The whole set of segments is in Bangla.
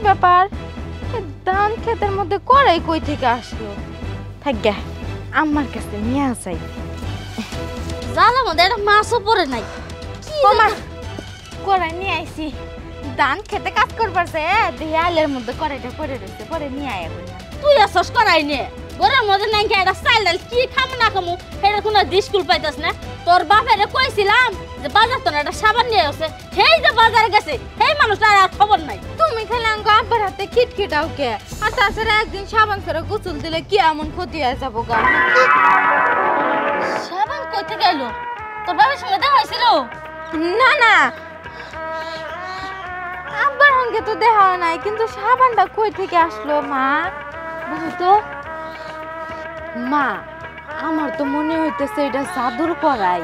ব্যাপার, ধান ক্ষেতের মধ্যে কড়াই কই থেকে আসলো? থাক গে, আমার কাছে নিয়ে আসাই। জানা মধ্যে একটা মাছও পড়ে নাই। মা কড়াই নিয়ে আইছি, ধান খেতে কাজ করবার যে দেয়ালের মধ্যে কড়াইটা পড়ে রয়েছে, পরে নিয়ে আয়। তুই আসস করাই নে ঘরের মধ্যে নাই একটা চাল ডাল কি খামু না খামু সেটা কোনো স্কুল পাইতাস না। তোর বাপের কইছিলাম যে বাজার তো একটা সাবান নিয়ে আসে, সেই যে বাজারে গেছে সেই মানুষটার আর খবর নাই। তুমি খালি আঙ্গ আব্বার হাতে খিটখিটাও কে? আর তাছাড়া একদিন সাবান করে গোসল দিলে কি এমন ক্ষতি হয়ে যাবো গা? সাবান কইতে গেল? তোর বাবার সঙ্গে দেখা হয়েছিল? না না, আব্বার সঙ্গে তো দেখা নাই, কিন্তু সাবানটা কই থেকে আসলো মা? বুঝতো মা, আমার তো মনে হইতেছে এটা জাদুর কড়াই,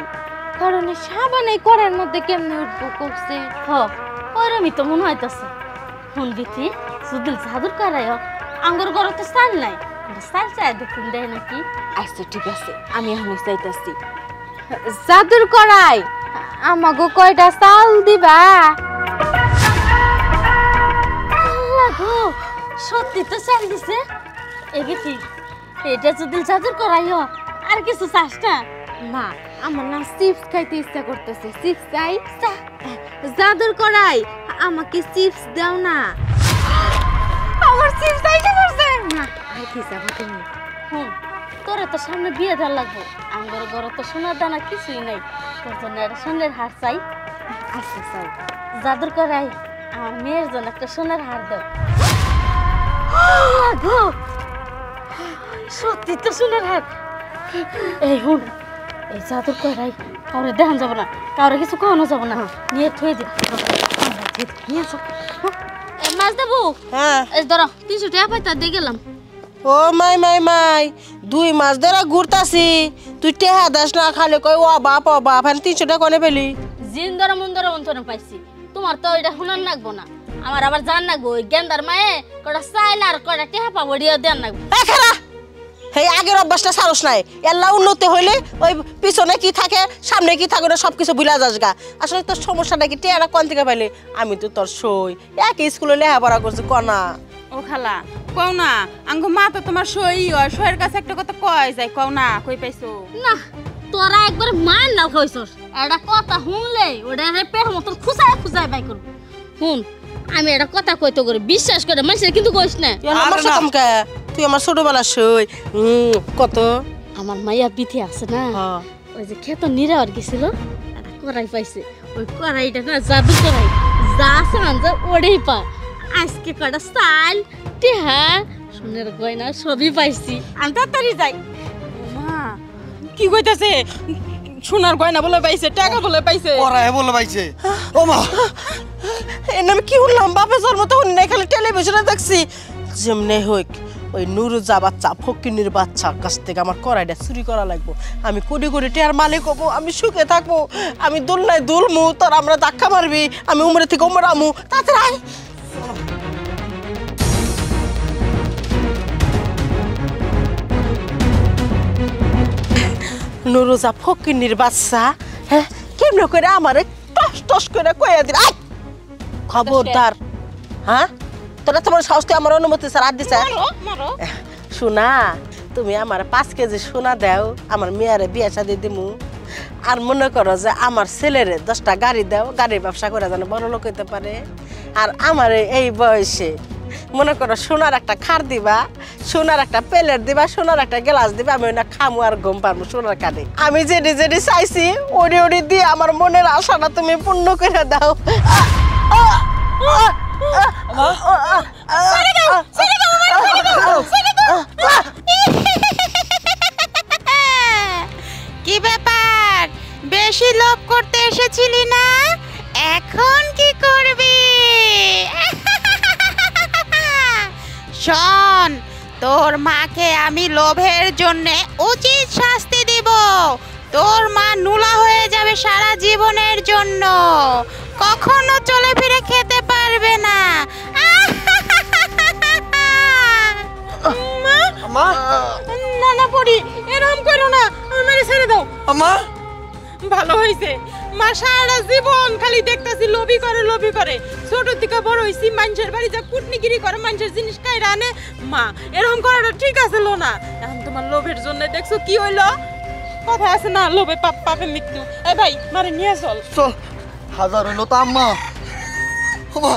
কারণ এই সাবান এই কড়াইয়ের মধ্যে কেমনে উঠবো করছে। ওরমি তো মনে হইতেছে। শুন দিতি যদি জাদুর করাই আঙ্গুর ঘর তো চাল নাই, চাল চাই দেখুন দেয় নাকি। আচ্ছা ঠিক আছে, আমি এখন চাইতেছি। জাদুর কড়াই, আমাগো কয়টা চাল দিবা? সত্যি তো চাল দিছে। এগেছি এটা যদি জাদুর করাই আর কিছু চাস না? মা, আমার না চিপস খাইতে ইচ্ছা করতেছে, চিপস চাই। জাদুর কড়াই, আমাকে চিপস দাও না। আমার চিপস চাইতে করছে না। আর কি চাবো তুমি? তোরে তো সামনে বিয়ে দেওয়া লাগবো, আঙ্গুর ঘরে তো সোনার দানা কিছুই নাই, তোর জন্য একটা সোনার হার চাই। আচ্ছা চাই। জাদুর করাই আমার মেয়ের জন্য একটা সোনার হার দাও। সত্যি তো সোনার হার। এই হুন, এই জাদুর করাই কাউরে দেখান যাবো না, কাউরে কিছু খাওয়ানো যাবো না, নিয়ে থুয়ে দি নিয়ে মাছ দেবো। হ্যাঁ এই ধরো 300 টাকা পাইতা দিয়ে গেলাম। ও মাই মাই মাই, 2 মাস ধরে ঘুরতাছি, তুই টেহা দাস না, খালি কই ও বাপ 300 টাকা কোনে পেলি? জিন ধরে মন ধরে অন্তরে পাইছি, তোমার তো এটা শুনান লাগবো না, আমার আবার জান লাগবো। ওই গেন্দার মায়ে কটা চাইল আর কটা টেহা পাবো দিয়ে দেন লাগবো। এই আগের অভ্যাসটা সারস নাই, এল্লা উন্নতি হইলে ওই পিছনে কি থাকে সামনে কি থাকে সবকিছু ভুলা যাস গা। আসলে তোর সমস্যাটা কি টেয়ারা কোন থেকে পাইলে? আমি তো তোর সই একই স্কুলে লেখাপড়া করছি কনা। ও খালা কও না, আঙ্গো মা তো তোমার সই হয়, সইয়ের কাছে একটা কথা কয় যায়, কও না কই পাইছো? না তোরা একবার মান নাও কইছস, এটা কথা শুনলে ওটা পেট মতন খুসায় খুসায় বাই করব। শুন, আমি এটা কথা কইতো করে বিশ্বাস করে মানুষের কিন্তু কইস না। আমার সাথে তুই আমার ছোটবেলা সই কত আমার মাইয়া বিথি আছে না, ওই যে খেত নিরাওয়ার গেছিল, একটা কড়াই পাইছে, ওই কড়াইটা না জাদু কড়াই, যা সান যা ওড়েই পা। আজকে কটা চাল টেহা সোনের গয়না সবই পাইছি, আমি তাড়াতাড়ি যাই। মা কি কইতাছে? সোনার গয়না বলে পাইছে, টাকা বলে পাইছে, ওরাই বলে পাইছে। ও মা, এর নামে কি হলাম? বাপে জন্ম তো হই নাই, খালি টেলিভিশনে দেখছি। যেমনে হইক ওই নুরুজা বাচ্চা ফকিনির বাচ্চার কাছ থেকে আমার কড়াইটা চুরি করা লাগবো। আমি কোটি কোটি টেয়ার মালিক হবো, আমি সুখে থাকবো, আমি দুলনায় দুলমু, তোর আমরা ধাক্কা মারবি, আমি উমরে থেকে উমরামু। তাড়াতাড়ি নুরুজা ফকিনির বাচ্চা, হ্যাঁ কেমনে করে আমারে টস টস করে কইয়া দিল। খবরদার, হ্যাঁ তোরা তোমার সাহস তুই আমার অনুমতি স্যার আর দিছে। সোনা, তুমি আমার 5 কেজি সোনা দাও, আমার মেয়ারে বিয়ে শাদী দিমু। আর মনে করো যে আমার ছেলেরে 10টা গাড়ি দাও, গাড়ির ব্যবসা করে যেন বড় লোক হইতে পারে। আর আমার এই বয়সে মনে করো সোনার একটা খাট দিবা, সোনার একটা প্লেট দিবা, সোনার একটা গ্লাস দিবা, আমি ওই না খামু আর ঘুম পারবো সোনার কাঠে। আমি যেটি যেটি চাইছি ওড়ি ওড়ি দিয়ে আমার মনের আশাটা তুমি পূর্ণ করে দাও। কি ব্যাপার, বেশি লোভ করতে এসেছিলি না? এখন কি করবি? শোন, তোর মাকে আমি লোভের জন্য উচিত শাস্তি দিব। তোর মা নুলা হয়ে যাবে সারা জীবনের জন্য, কখনো চলে ফিরে খেতে পারবে না। আমা না না পড়ি, এরকম করো না, আমার ছেড়ে দাও। আমা ভালো হয়েছে, মা সারা জীবন খালি দেখতেছি লোভী করে লোভী করে, ছোট থেকে বড় হইছি মানুষের বাড়ি যা কুটনিগিরি করে মানুষের জিনিস কাইরা আনে মা এরকম করাটা ঠিক আছে না এখন তোমার লোভের জন্য দেখছো কি হইলো কথা আছে না লোভে পাপ পাপে মৃত্যু এ ভাই মারে নিয়ে চল চল হাজার হইলো তো আম্মা ও মা